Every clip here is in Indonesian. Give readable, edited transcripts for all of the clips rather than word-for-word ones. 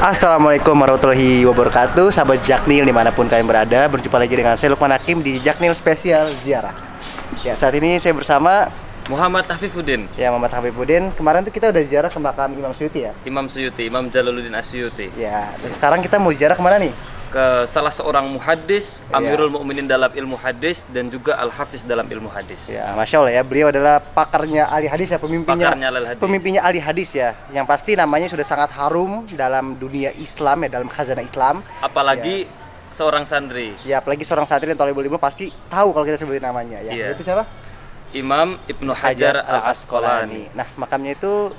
Assalamualaikum warahmatullahi wabarakatuh, sahabat Jaknil dimanapun kalian berada. Berjumpa lagi dengan saya Lukman Hakim di Jaknil Spesial Ziarah. Ya, saat ini saya bersama Muhammad Afifuddin. Ya, Muhammad Afifuddin. Kemarin tuh kita udah ziarah ke makam Imam Suyuti ya. Imam Suyuti, Imam Jalaluddin Asyuyuti. Ya, dan sekarang kita mau ziarah kemana nih? Ke salah seorang muhaddis, Amirul Mukminin dalam ilmu hadis dan juga Al-Hafiz dalam ilmu hadis. Ya, Masya Allah ya, beliau adalah pakarnya ahli hadis ya, pemimpinnya ahli hadis ya. Yang pasti namanya sudah sangat harum dalam dunia Islam ya, dalam khazanah Islam. Apalagi seorang santri. Ya, apalagi seorang santri dan thalibul ilmu pasti tahu kalau kita sebutin namanya ya. Iya. Itu siapa? Imam Ibnu Hajar Al-Asqalani. Nah, makamnya itu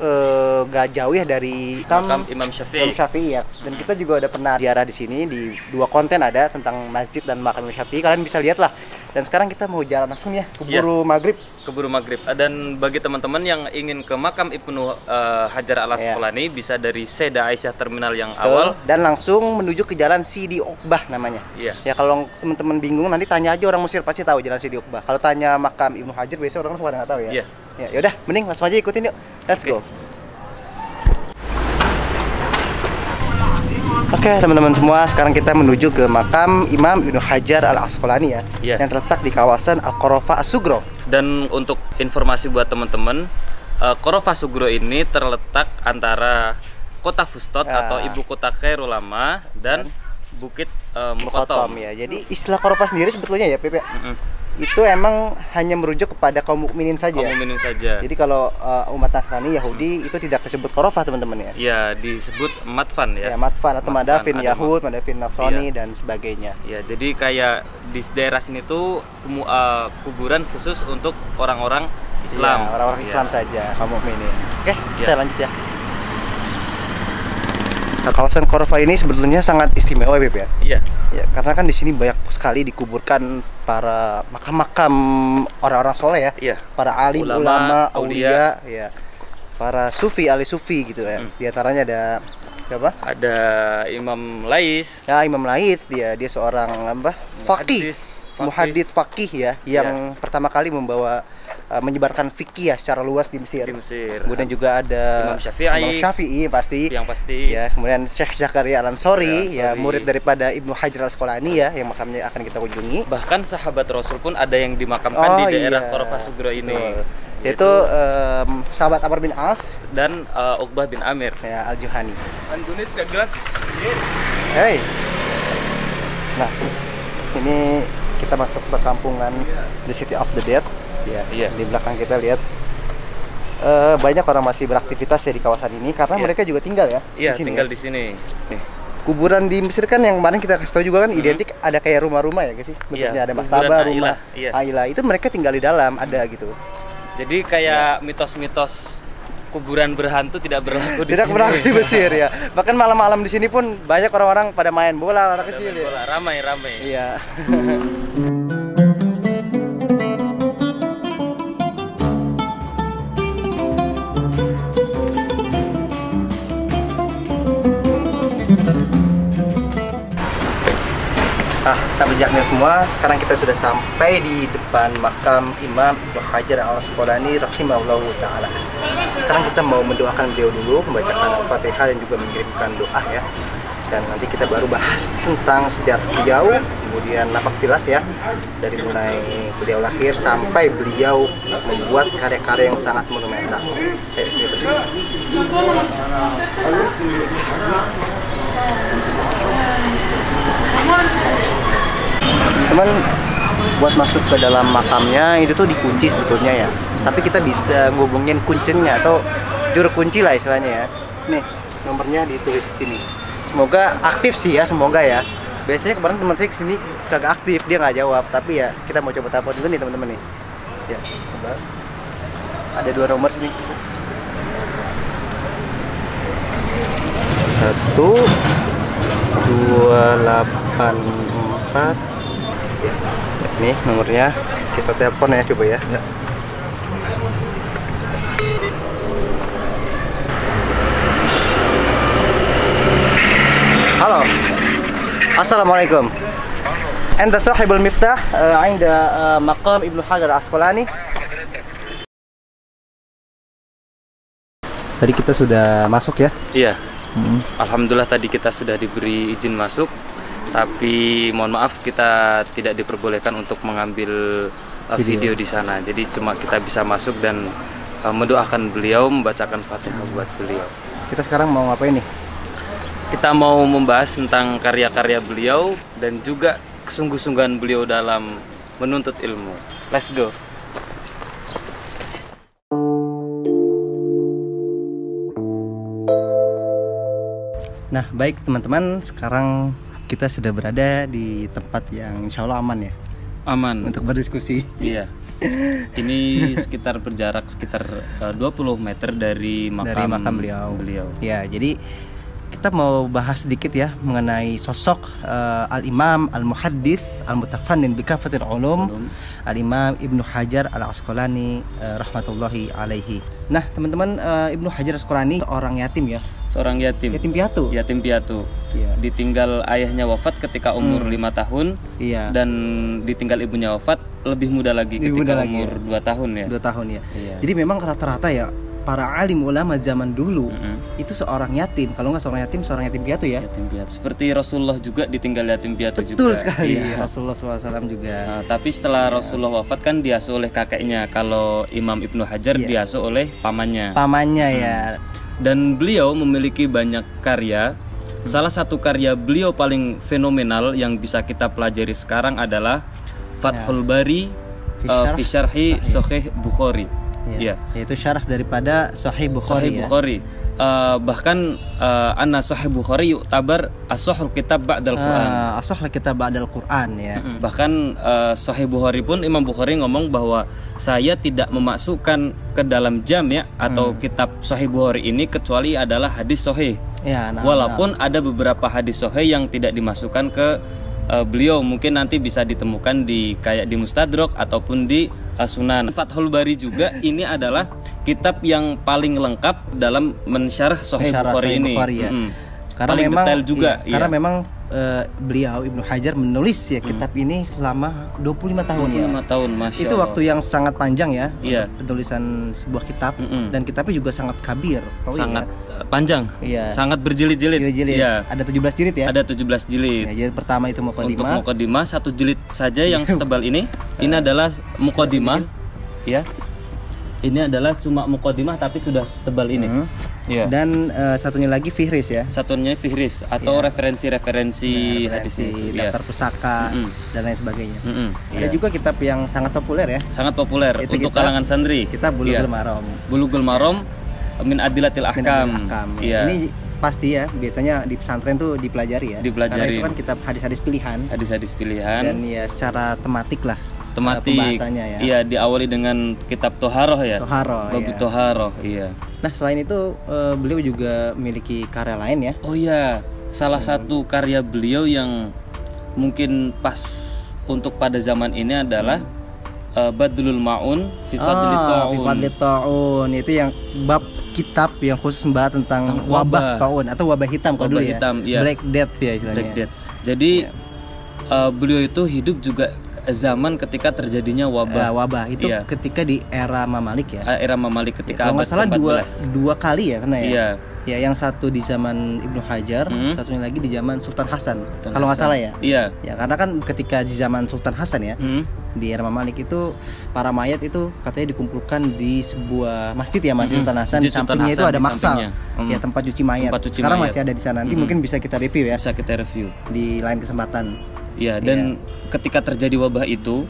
gak jauh ya dari makam Imam Syafi'i. Ya. Dan kita juga udah pernah ziarah di sini, di dua konten ada tentang masjid dan makam Imam Syafi'i. Kalian bisa lihat lah. Dan sekarang kita mau jalan langsung ya, keburu maghrib. Keburu maghrib. Dan bagi teman-teman yang ingin ke makam Ibnu Hajar Al-Asqalani bisa dari Seda Aisyah terminal yang awal dan langsung menuju ke jalan Sidi Uqbah namanya. Iya. Ya, kalau teman-teman bingung nanti tanya aja orang Mesir pasti tahu jalan Sidi Uqbah. Kalau tanya makam Ibnu Hajar biasanya orang pada nggak tahu ya. Iya. Ya, yaudah, mending langsung aja ikutin yuk. Let's go. Oke, teman-teman semua, sekarang kita menuju ke makam Imam Ibnu Hajar Al-Asqalani ya, yang terletak di kawasan Al-Qarafah As-Sugro. Dan untuk informasi buat teman-teman, Qarafah Sugro ini terletak antara Kota Fustot atau ibu kota Kairul Lama dan Bukit Muqattam ya. Jadi istilah Qarafah sendiri sebetulnya ya, Pepe. Itu emang hanya merujuk kepada kaum mukminin saja. Kaum mukminin saja. Jadi kalau umat Nasrani, Yahudi itu tidak disebut Qarafah, teman-teman ya. Ya, disebut Matfan ya. Ya, Matfan atau Madafin Yahud, Madafin Nasrani dan sebagainya. Ya, jadi kayak di daerah sini tuh kuburan khusus untuk orang-orang Islam. Ya, orang-orang Islam saja, kaum mukminin. Oke, kita lanjut ya. Nah, kawasan Qarafah ini sebetulnya sangat istimewa, Beb ya. Iya. Ya, karena kan di sini banyak sekali dikuburkan para makam-makam orang-orang soleh ya. Iya. Para alim, ulama, aulia, ya. Para sufi, ahli sufi gitu ya. Di antaranya ada siapa? Ada Imam Lais. Ya, Imam Lais, dia seorang faqih. Muhaddits faqih ya, yang pertama kali menyebarkan fikih ya secara luas di Mesir. Kemudian juga ada Imam Syafi'i pasti. Yang pasti. Ya, kemudian Syekh Zakaria Al-Ansori ya, murid daripada Ibnu Hajar Al-Asqalani ya, yang makamnya akan kita kunjungi. Bahkan sahabat Rasul pun ada yang dimakamkan di daerah Qarafah Sugro ini. Yaitu sahabat Amr bin As dan Uqbah bin Amir ya, Al-Juhani. Indonesia gratis. Hey. Nah, ini kita masuk ke perkampungan The City of the Dead ya. Iya. Di belakang kita lihat banyak orang masih beraktivitas ya di kawasan ini karena mereka juga tinggal ya. Iya, di sini, tinggal di sini. Kuburan di Mesir kan yang kemarin kita kasih tahu juga kan identik ada kayak rumah-rumah ya guys sih. Bentuknya ada mastaba, rumah Aila. Itu mereka tinggal di dalam, ada gitu. Jadi kayak mitos-mitos kuburan berhantu tidak berlaku di sini. Tidak berlaku di Mesir ya. Bahkan malam-malam di sini pun banyak orang-orang pada main bola, anak kecil ya. Ramai-ramai. Iya. Sahabat Jaknil semua, sekarang kita sudah sampai di depan makam Imam Ibnu Hajar Al-Asqalani rahimahullahu ta'ala. Sekarang kita mau mendoakan beliau dulu, membacakan Al-Fatihah dan juga mengirimkan doa ya. Dan nanti kita baru bahas tentang sejarah beliau, kemudian napak tilas ya, dari mulai beliau lahir sampai beliau membuat karya-karya yang sangat monumental. Ayo, terus. Teman, buat masuk ke dalam makamnya itu tuh dikunci sebetulnya ya. Tapi kita bisa ngubungin kuncinya atau juru kunci lah istilahnya ya. Nih, nomornya ditulis di sini. Semoga aktif sih ya, semoga ya. Biasanya kemarin teman saya kesini kagak aktif, dia nggak jawab. Tapi ya kita mau coba telepon dulu nih teman-teman nih. Ya, coba. Ada 2 nomor sini. 1284. Ya, ini nomornya, kita telepon ya, coba ya. Halo, assalamualaikum. Anda sahibul miftah عند مقام Ibnu Hajar Al-Asqalani. Tadi kita sudah masuk ya. Iya. Alhamdulillah tadi kita sudah diberi izin masuk, tapi mohon maaf kita tidak diperbolehkan untuk mengambil video di sana. Jadi cuma kita bisa masuk dan mendoakan beliau, membacakan Fatihah buat beliau. Kita sekarang mau ngapain nih? Kita mau membahas tentang karya-karya beliau dan juga kesungguh-sungguhan beliau dalam menuntut ilmu. Let's go. Nah, baik teman-teman, sekarang kita sudah berada di tempat yang insya Allah aman ya, Aman untuk berdiskusi. Iya. Ini berjarak sekitar 20 meter dari makam beliau. Ya, jadi kita mau bahas sedikit ya mengenai sosok Al-Imam Al-Muhaddits Al-Mutafannin bi kafatil ulum Al-Imam Ibnu Hajar Al-Asqalani rahmatullahi alaihi. Nah, teman-teman, Ibnu Hajar Al-Asqalani seorang yatim ya. Seorang yatim. Yatim piatu. Iya. Ditinggal ayahnya wafat ketika umur 5 tahun. Iya. Dan ditinggal ibunya wafat lebih muda lagi ketika umur 2 tahun ya. 2 tahun ya. Iya. Jadi memang rata-rata ya para alim ulama zaman dulu itu seorang yatim, kalau nggak seorang yatim piatu ya. Yatim piatu. Seperti Rasulullah juga ditinggal yatim piatu juga. Betul sekali. Iya. Rasulullah SAW juga. Nah, tapi setelah Rasulullah wafat kan diasuh oleh kakeknya. Kalau Imam Ibnu Hajar diasuh oleh pamannya. Ya. Dan beliau memiliki banyak karya. Salah satu karya beliau paling fenomenal yang bisa kita pelajari sekarang adalah Fathul Bari fi Syarhi Sahih Bukhari. Ya. Yaitu syarah daripada Sahih Bukhari. Bahkan anna Sahih Bukhari yu'tabar as-sahih kitab ba'dal Quran. As-sahih kitab ba'dal Quran ya. Bahkan Sahih Bukhari pun Imam Bukhari ngomong bahwa saya tidak memasukkan ke dalam jami' atau kitab Sahih Bukhari ini kecuali adalah hadis sahih. Ya, walaupun ada beberapa hadis sahih yang tidak dimasukkan ke beliau, mungkin nanti bisa ditemukan di kayak di Mustadrak ataupun di Sunan. Fathul Bari juga ini adalah kitab yang paling lengkap dalam mensyarah Sahih Bukhari ini. Ya. Karena paling memang detail juga. Karena memang beliau Ibnu Hajar menulis ya kitab ini selama 25 tahun 25 tahun, Masya Itu Allah. waktu yang sangat panjang ya Iya. untuk penulisan sebuah kitab dan kitabnya juga sangat kabir, sangat panjang. Iya. Sangat berjilid-jilid. Iya. Ada 17 jilid ya. Ada 17 jilid. Ya, jilid pertama itu Untuk Muqaddimah. Muqaddimah satu jilid saja yang setebal ini. Ini adalah Muqaddimah ya. Ini adalah cuma Muqaddimah tapi sudah setebal ini. Ya. Dan satunya lagi Fihris ya. Satunya Fihris atau referensi hadis itu. Daftar pustaka dan lain sebagainya. Ada Iya. juga kitab yang sangat populer ya. Sangat populer Itu untuk kitab- kalangan santri. Kita Bulughul Maram. Bulughul Maram min Adillatil Ahkam. Iya. Ini pasti ya, biasanya di pesantren tuh dipelajari ya. Dipelajari. Karena itu kan kitab hadis-hadis pilihan Hadis-hadis pilihan. dan ya secara tematik lah. Tematik. Pembahasannya ya. Iya, diawali dengan kitab Toharoh ya. Toharoh, Bab ya. Toharoh, iya. Nah, selain itu beliau juga memiliki karya lain ya. Oh iya, salah satu karya beliau yang mungkin pas untuk pada zaman ini adalah Badlul Ma'un fi Fadli Ta'un. Fi Fadli Ta'un itu yang bab kitab yang khusus membahas tentang wabah ta'un atau wabah hitam kalau dulu ya. Hitam, iya. Black Death ya istilahnya. Black Death. Jadi beliau itu hidup juga zaman ketika terjadinya wabah. Wabah itu Iya. ketika di era Mamalik ya. Era Mamalik ketika Kalau abad nggak salah ke-14. dua kali ya karena ya. Iya. Ya, yang satu di zaman Ibnu Hajar, satunya lagi di zaman Sultan Hasan. Sultan Kalau nggak Hasan. salah ya. Iya. Ya, karena kan ketika di zaman Sultan Hasan ya, di era Mamalik itu para mayat itu katanya dikumpulkan di sebuah masjid ya, Masjid Sultan Hasan. Di Masjid Sultan sampingnya itu Hasan, ada di maksal. sampingnya. Ya, tempat cuci mayat. Tempat cuci Sekarang mayat. masih ada di sana. Nanti mungkin bisa kita review ya Bisa kita review. di lain kesempatan. Iya, dan ketika terjadi wabah itu,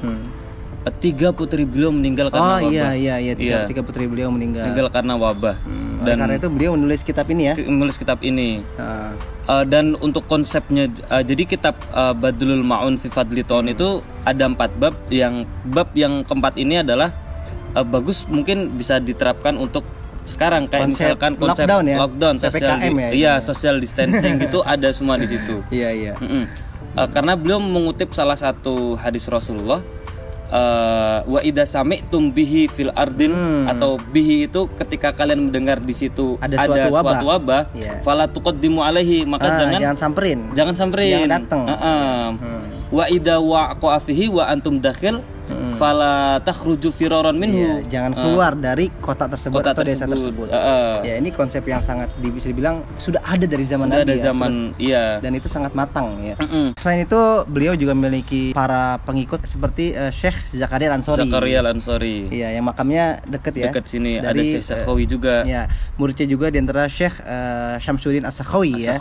3 putri beliau meninggal karena wabah. Iya, tiga putri beliau meninggal. Meninggal karena wabah. Dan karena itu beliau menulis kitab ini ya. Menulis kitab ini. Dan untuk konsepnya, jadi kitab Badlul Ma'un fi Fadli Ta'un itu ada 4 bab. Bab yang keempat ini adalah bagus, mungkin bisa diterapkan untuk sekarang kayak misalkan konsep lockdown, social PPKM ya. Iya, social distancing gitu ada semua di situ. Iya. Karena beliau mengutip salah satu hadis Rasulullah, wa idza sami'tum bihi fil ardin, atau bihi itu ketika kalian mendengar di situ ada suatu wabah, fala tuqaddimu alaihi, maka jangan samperin, jangan datang. Wa idza waqa fihi wa antum dakhil fala takhruju firaran minhu. Jangan keluar dari kota tersebut atau desa tersebut. Ya, ini konsep yang sangat bisa dibilang sudah ada dari zaman Nabi. Dan itu sangat matang ya. Selain itu beliau juga memiliki para pengikut seperti Syekh Zakaria Al-Ansori. Iya, yang makamnya dekat ya. Dekat sini ada Syekh Sakhawi juga. Ya, muridnya juga di antara Syekh Syamsuddin As-Sakhawi ya.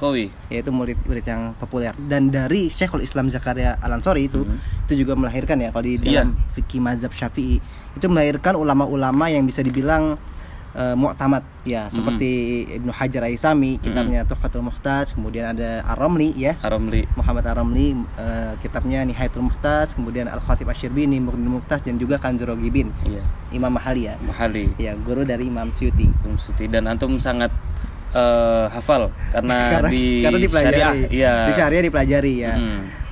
Yaitu murid yang populer. Dan dari Syekhul Islam Zakaria Al-Ansori itu juga melahirkan ya, kalau di dalam fikih mazhab Syafi'i itu melahirkan ulama-ulama yang bisa dibilang mu'tamad ya, seperti Ibnu Hajar Al-Haythami kitabnya Tuhfatul Muhtaj, kemudian ada Ar-Ramli ya, Muhammad Ar-Ramli kitabnya Nihayatul Muhtaj, kemudian Al-Khatib Asy-Syirbini Mughnil Muhtaj, dan juga Kanzul Raghibin Imam Mahali ya, guru dari Imam Suyuti. Dan antum sangat hafal karena di syariah di syariah dipelajari ya.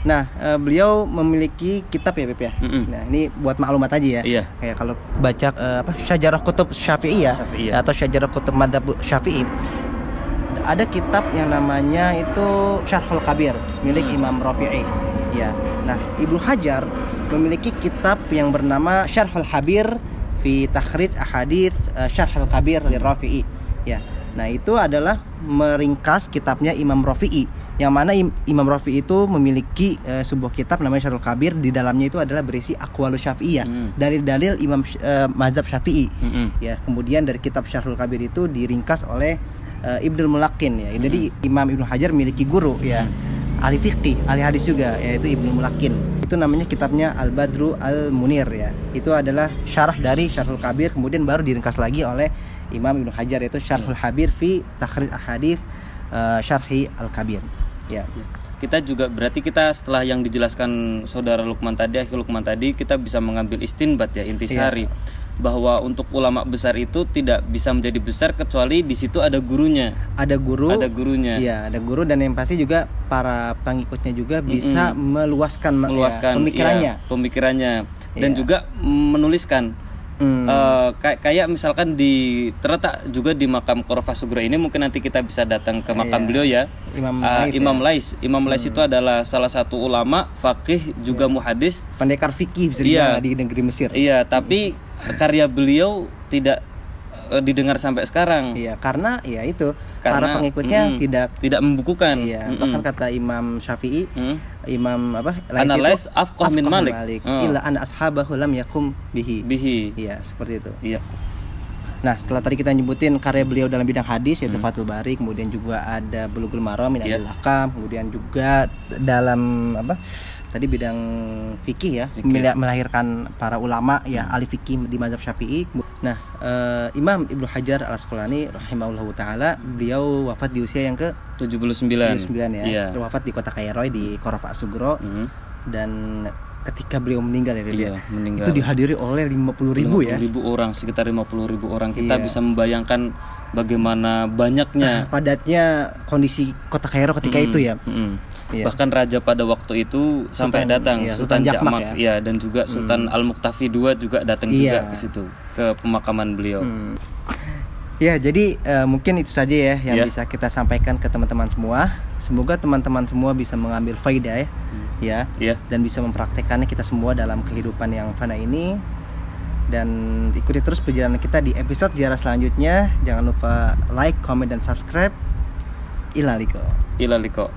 Nah, beliau memiliki kitab ya, Beb ya. Nah, ini buat maklumat aja ya. Kayak kalau baca Syajarah Kutub Syafi'iyah atau Syajarah Kutub Madzhab Syafi'i, ada kitab yang namanya itu Syarhul Kabir milik Imam Rafi'i. Ya. Nah, Ibnu Hajar memiliki kitab yang bernama Syarhul Habir fi Takhrij Ahadits Syarhul Kabir li Rafi'i. Ya. Nah, itu adalah meringkas kitabnya Imam Rafi'i, yang mana Imam Rafi'i itu memiliki sebuah kitab namanya Syarhul Kabir. Di dalamnya itu adalah berisi aqwalus Syafi'iyah, dalil-dalil Imam mazhab Syafi'i. Ya, kemudian dari kitab Syarhul Kabir itu diringkas oleh Ibnul Mulaqqin ya. Jadi Imam Ibnu Hajar memiliki guru ya, ahli fikih, ahli hadis juga, yaitu Ibnul Mulaqqin. Itu namanya kitabnya Al-Badru Al-Munir ya. Itu adalah syarah dari Syarhul Kabir, kemudian baru diringkas lagi oleh Imam Ibnu Hajar, yaitu Syarhul Habir fi Takhrij Ahadits Syarhi Al-Kabir. Ya. Kita juga berarti kita setelah yang dijelaskan saudara Lukman tadi, Akhi Lukman tadi, kita bisa mengambil istinbat ya, intisari, bahwa untuk ulama besar itu tidak bisa menjadi besar kecuali di situ ada gurunya. Ada gurunya. Iya, ada guru, dan yang pasti juga para pengikutnya juga bisa meluaskan pemikirannya dan juga menuliskan. Kayak misalkan terletak juga di makam Qurafa Sugro ini, mungkin nanti kita bisa datang ke makam beliau ya, Imam Lais. Imam Lais itu adalah salah satu ulama faqih juga muhadis, pendekar fikih bisa dibilang di negeri Mesir. Iya, tapi karya beliau tidak didengar sampai sekarang. Iya, karena para pengikutnya tidak membukukan. Iya, bahkan kata Imam Syafi'i, Imam Ana Lais afqah min Malik. Illa an ashabahu lam yakum bihi. Iya, seperti itu. Iya. Nah, setelah tadi kita nyebutin karya beliau dalam bidang hadis yaitu Fathul Bari, kemudian juga ada Bulughul Maram min Adil Ahkam, kemudian juga dalam tadi bidang fikih ya, melahirkan para ulama ya, ahli fikih di mazhab Syafi'i. Nah, Imam Ibnu Hajar Al-Asqalani rahimahullahu taala, beliau wafat di usia yang ke 79 ya. Wafat di kota Kairo di Qurafa Sugro. Dan ketika beliau meninggal ya, itu dihadiri oleh 50.000 ya. 50.000 orang, sekitar 50.000 orang. Kita bisa membayangkan bagaimana banyaknya, padatnya kondisi kota Kairo ketika itu ya. Bahkan raja pada waktu itu sampai datang, Sultan Ja'mak ya, dan juga Sultan Al-Muqtafi II juga datang juga ke situ, ke pemakaman beliau. Ya, jadi mungkin itu saja ya yang bisa kita sampaikan ke teman-teman semua. Semoga teman-teman semua bisa mengambil faidah ya, dan bisa mempraktekannya kita semua dalam kehidupan yang fana ini. Dan ikuti terus perjalanan kita di episode ziarah selanjutnya. Jangan lupa like, comment, dan subscribe. Ila liko.